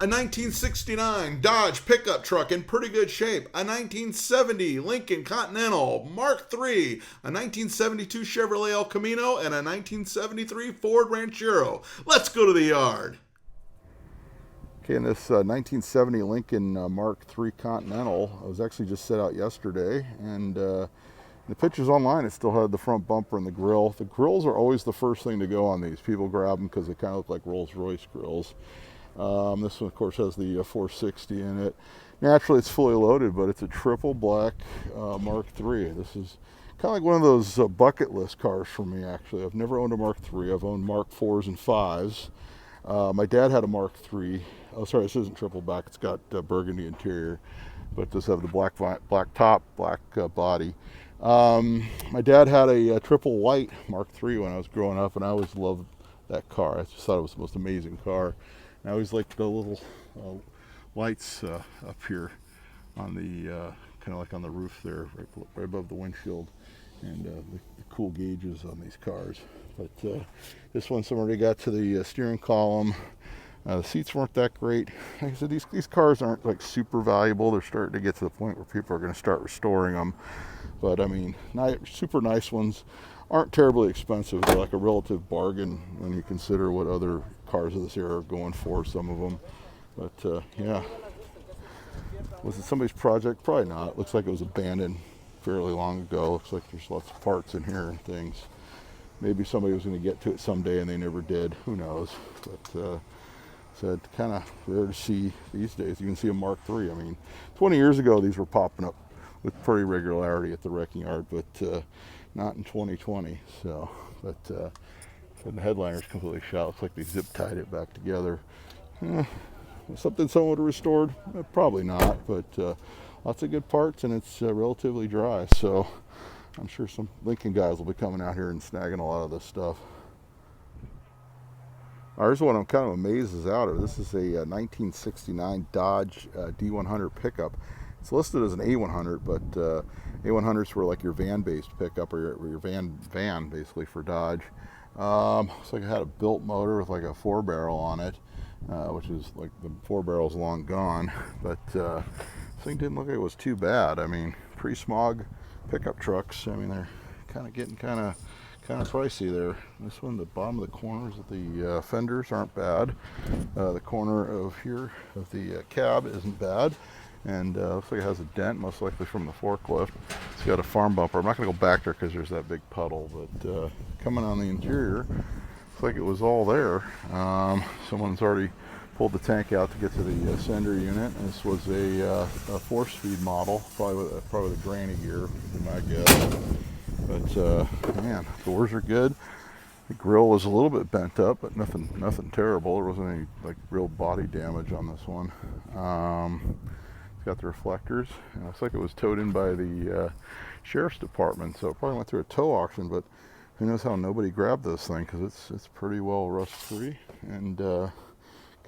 A 1969 Dodge pickup truck in pretty good shape, a 1970 Lincoln Continental Mark III, a 1972 Chevrolet El Camino, and a 1973 Ford Ranchero. Let's go to the yard. Okay, in this 1970 Lincoln Mark III Continental, I was actually just set out yesterday, and the pictures online, it still had the front bumper and the grill. The grills are always the first thing to go on these. People grab them because they kind of look like Rolls-Royce grills. This one, of course, has the 460 in it. Naturally, it's fully loaded, but it's a triple black Mark III. This is kind of like one of those bucket list cars for me, actually. I've never owned a Mark III. I've owned Mark IVs and Vs. My dad had a Mark III. Oh, sorry, this isn't triple black. It's got burgundy interior, but it does have the black top, black body. My dad had a triple white Mark III when I was growing up, and I always loved that car. I just thought it was the most amazing car. And I always liked the little lights up here on the kind of like on the roof there, right above the windshield, and the cool gauges on these cars. But this one's already got to the steering column. The seats weren't that great. Like I said, these cars aren't like super valuable. They're starting to get to the point where people are going to start restoring them. But I mean, super nice ones aren't terribly expensive. They're like a relative bargain when you consider what other cars of this era are going for, some of them. But yeah, was it somebody's project? Probably not. It looks like it was abandoned fairly long ago. Looks like there's lots of parts in here and things. Maybe somebody was going to get to it someday and they never did. Who knows? But so it's kind of rare to see these days. You can see a Mark III. I mean, 20 years ago, these were popping up with pretty regularity at the wrecking yard, but not in 2020. So, but the headliner's completely shot. Looks like they zip tied it back together. Something someone would have restored? Probably not, but lots of good parts, and it's relatively dry. So I'm sure some Lincoln guys will be coming out here and snagging a lot of this stuff. Here's one I'm kind of amazed is out of. This is a 1969 Dodge D100 pickup. It's listed as an A100, but A100s were like your van-based pickup, or your van basically for Dodge. Looks like it had a built motor with like a 4-barrel on it, which is like the 4-barrel's long gone. But this thing didn't look like it was too bad. I mean, pre-smog pickup trucks, I mean, they're kind of getting kind of pricey there. This one, the bottom of the corners of the fenders aren't bad. The corner of here of the cab isn't bad, and looks like it has a dent, most likely from the forklift. It's got a farm bumper. I'm not going to go back there because there's that big puddle, but coming on the interior, looks like it was all there. Someone's already pulled the tank out to get to the sender unit. This was a 4-speed model, probably with a granny gear, would be my guess. But man, doors are good. The grill was a little bit bent up, but nothing terrible. There wasn't any like real body damage on this one. It's got the reflectors. It looks like it was towed in by the sheriff's department, so it probably went through a tow auction. But who knows how nobody grabbed this thing, because it's pretty well rust-free, and kind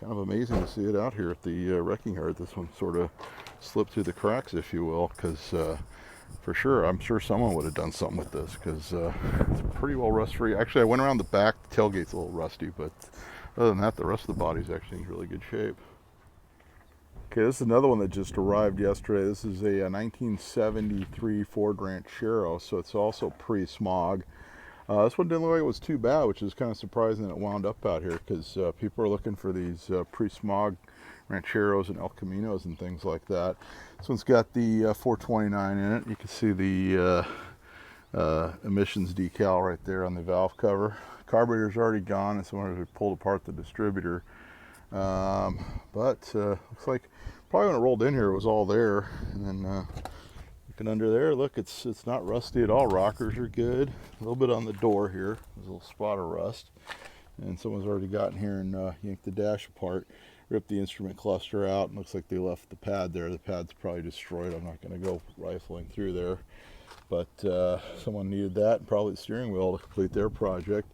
of amazing to see it out here at the wrecking yard. This one sort of slipped through the cracks, if you will, because for sure, I'm sure someone would have done something with this, because it's pretty well rust-free. Actually, I went around the back. The tailgate's a little rusty, but other than that, the rest of the body's actually in really good shape. Okay, this is another one that just arrived yesterday. This is a 1973 Ford Ranchero, so it's also pre-smog. This one didn't look like it was too bad, which is kind of surprising that it wound up out here, because people are looking for these pre-smog Rancheros and El Caminos and things like that. This one's got the 429 in it. You can see the emissions decal right there on the valve cover. Carburetor's already gone, and someone pulled apart the distributor. But looks like probably when it rolled in here it was all there. And then looking under there, look, it's not rusty at all. Rockers are good. A little bit on the door here. There's a little spot of rust. And someone's already gotten here and yanked the dash apart, ripped the instrument cluster out, and looks like they left the pad there. The pad's probably destroyed. I'm not going to go rifling through there. But someone needed that, and probably the steering wheel to complete their project.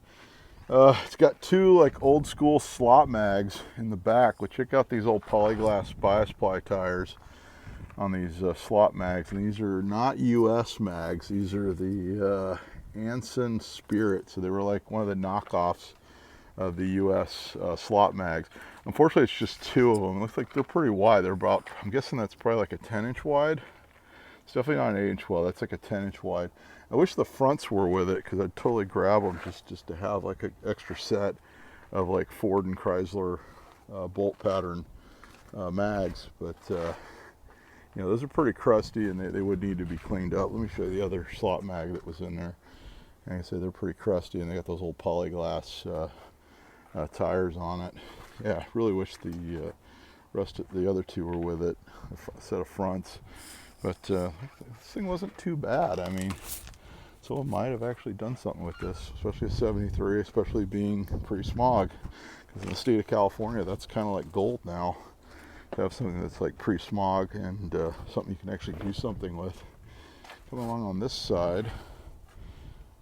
It's got two like old school slot mags in the back. But check out these old polyglass bias ply tires on these slot mags, and these are not US mags. These are the Anson Spirit, so they were like one of the knockoffs of the U.S. Slot mags. Unfortunately, it's just 2 of them. It looks like they're pretty wide. They're about, I'm guessing that's probably like a 10-inch wide. It's definitely not an 8-inch wide. That's like a 10-inch wide. I wish the fronts were with it, because I'd totally grab them just to have like an extra set of like Ford and Chrysler bolt pattern mags. But you know, those are pretty crusty, and they would need to be cleaned up. Let me show you the other slot mag that was in there. Like I said, they're pretty crusty, and they got those old polyglass tires on it. Yeah, really wish the rest of the other 2 were with it, a set of fronts. But this thing wasn't too bad. I mean, someone might have actually done something with this, especially a 73, especially being pre-smog. Because in the state of California, that's kind of like gold now, to have something that's like pre-smog and something you can actually do something with. Coming along on this side,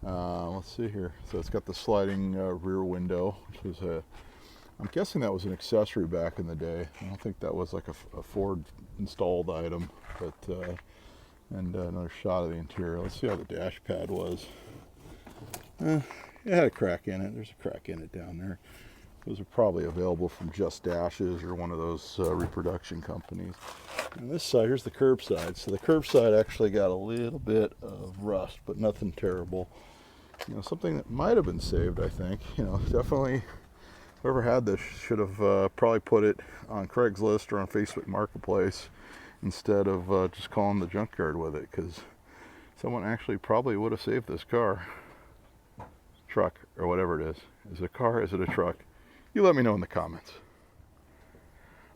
let's see here. So it's got the sliding rear window, which was I'm guessing that was an accessory back in the day. I don't think that was like a Ford installed item. But and another shot of the interior. Let's see how the dash pad was. It had a crack in it. There's a crack in it down there. Those are probably available from Just Dashes or one of those reproduction companies. On this side, here's the curb side. So the curb side actually got a little bit of rust, but nothing terrible. You know, something that might have been saved, I think. You know, definitely whoever had this should have probably put it on Craigslist or on Facebook Marketplace instead of just calling the junkyard with it, because someone actually probably would have saved this car, truck, or whatever it is. Is it a car? Is it a truck? You let me know in the comments.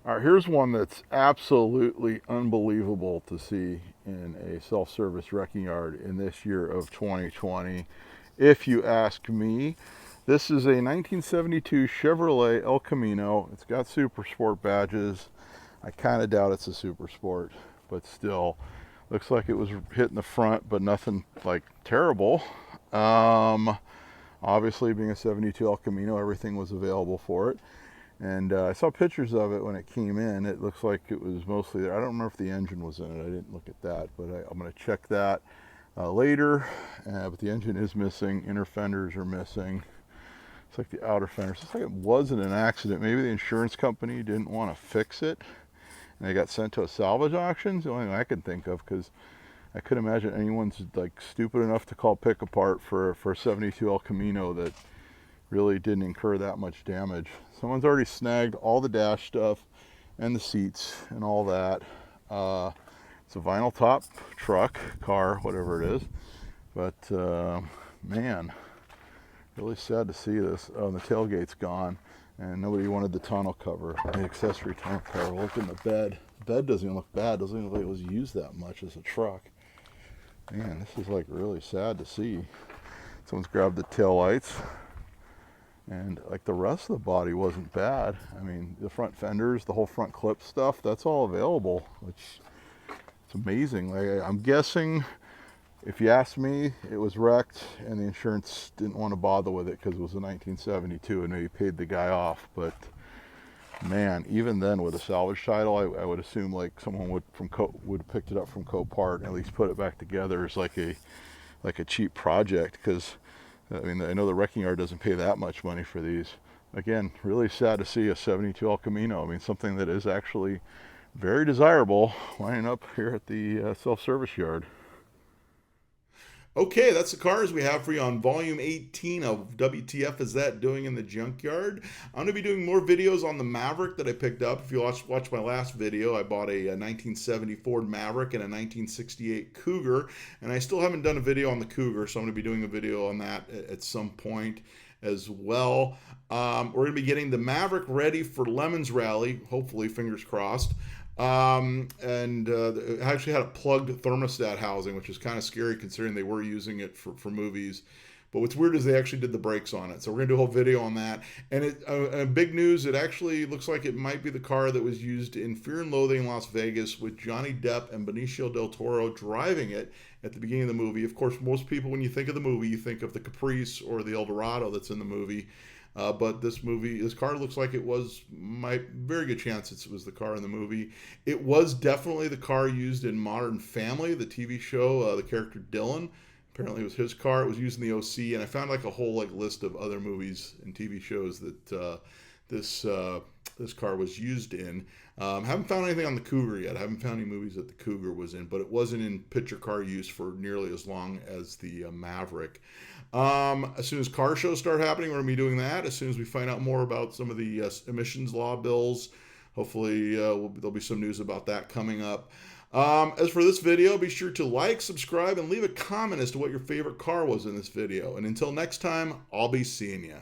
All right, here's one that's absolutely unbelievable to see in a self-service wrecking yard in this year of 2020. If you ask me, this is a 1972 Chevrolet El Camino. It's got Super Sport badges. I kind of doubt it's a Super Sport, but still, looks like it was hitting the front, but nothing like terrible. Obviously, being a 72 El Camino, everything was available for it. And I saw pictures of it when it came in. It looks like it was mostly there. I don't remember if the engine was in it. I didn't look at that, but I'm going to check that later. But the engine is missing. Inner fenders are missing. It's like the outer fenders. It's like it wasn't an accident. Maybe the insurance company didn't want to fix it, and they got sent to a salvage auction. It's the only thing I can think of, because I couldn't imagine anyone's like stupid enough to call pick apart for a 72 El Camino that really didn't incur that much damage. Someone's already snagged all the dash stuff and the seats and all that. It's a vinyl top truck, car, whatever it is. But man, really sad to see this. Oh, the tailgate's gone, and nobody wanted the tonneau cover, the accessory tonneau cover. Look in the bed. The bed doesn't even look bad. Doesn't even look like it was used that much as a truck. Man, this is like really sad to see. Someone's grabbed the tail lights, and like the rest of the body wasn't bad. I mean, the front fenders, the whole front clip stuff, that's all available, which it's amazing. Like, I'm guessing, if you ask me, it was wrecked and the insurance didn't want to bother with it because it was a 1972 and maybe paid the guy off. But man, even then with a salvage title, I would assume like someone would have picked it up from Copart and at least put it back together as like a cheap project, because I mean, I know the wrecking yard doesn't pay that much money for these. Again, really sad to see a 72 El Camino. I mean, something that is actually very desirable lining up here at the self-service yard. Okay, that's the cars we have for you on volume 18 of WTF Is That Doing in the Junkyard. I'm going to be doing more videos on the Maverick that I picked up. If you watch my last video, I bought a 1970 Ford Maverick and a 1968 Cougar, and I still haven't done a video on the Cougar, so I'm going to be doing a video on that at some point as well. We're going to be getting the Maverick ready for Lemons Rally, hopefully, fingers crossed. It actually had a plugged thermostat housing, which is kind of scary considering they were using it for movies. But what's weird is they actually did the brakes on it. So we're going to do a whole video on that. And big news, it actually looks like it might be the car that was used in Fear and Loathing in Las Vegas with Johnny Depp and Benicio del Toro driving it at the beginning of the movie. Of course, most people, when you think of the movie, you think of the Caprice or the Eldorado that's in the movie. But this car looks like it was, very good chance it was the car in the movie. It was definitely the car used in Modern Family, the TV show, the character Dylan. Apparently it was his car. It was used in the OC, and I found like a whole like list of other movies and TV shows that this car was used in. Haven't found anything on the Cougar yet. I haven't found any movies that the Cougar was in, but it wasn't in picture car use for nearly as long as the Maverick. As soon as car shows start happening, we're going to be doing that. As soon as we find out more about some of the emissions law bills, hopefully there'll be some news about that coming up. As for this video, be sure to like, subscribe, and leave a comment as to what your favorite car was in this video. And until next time, I'll be seeing you.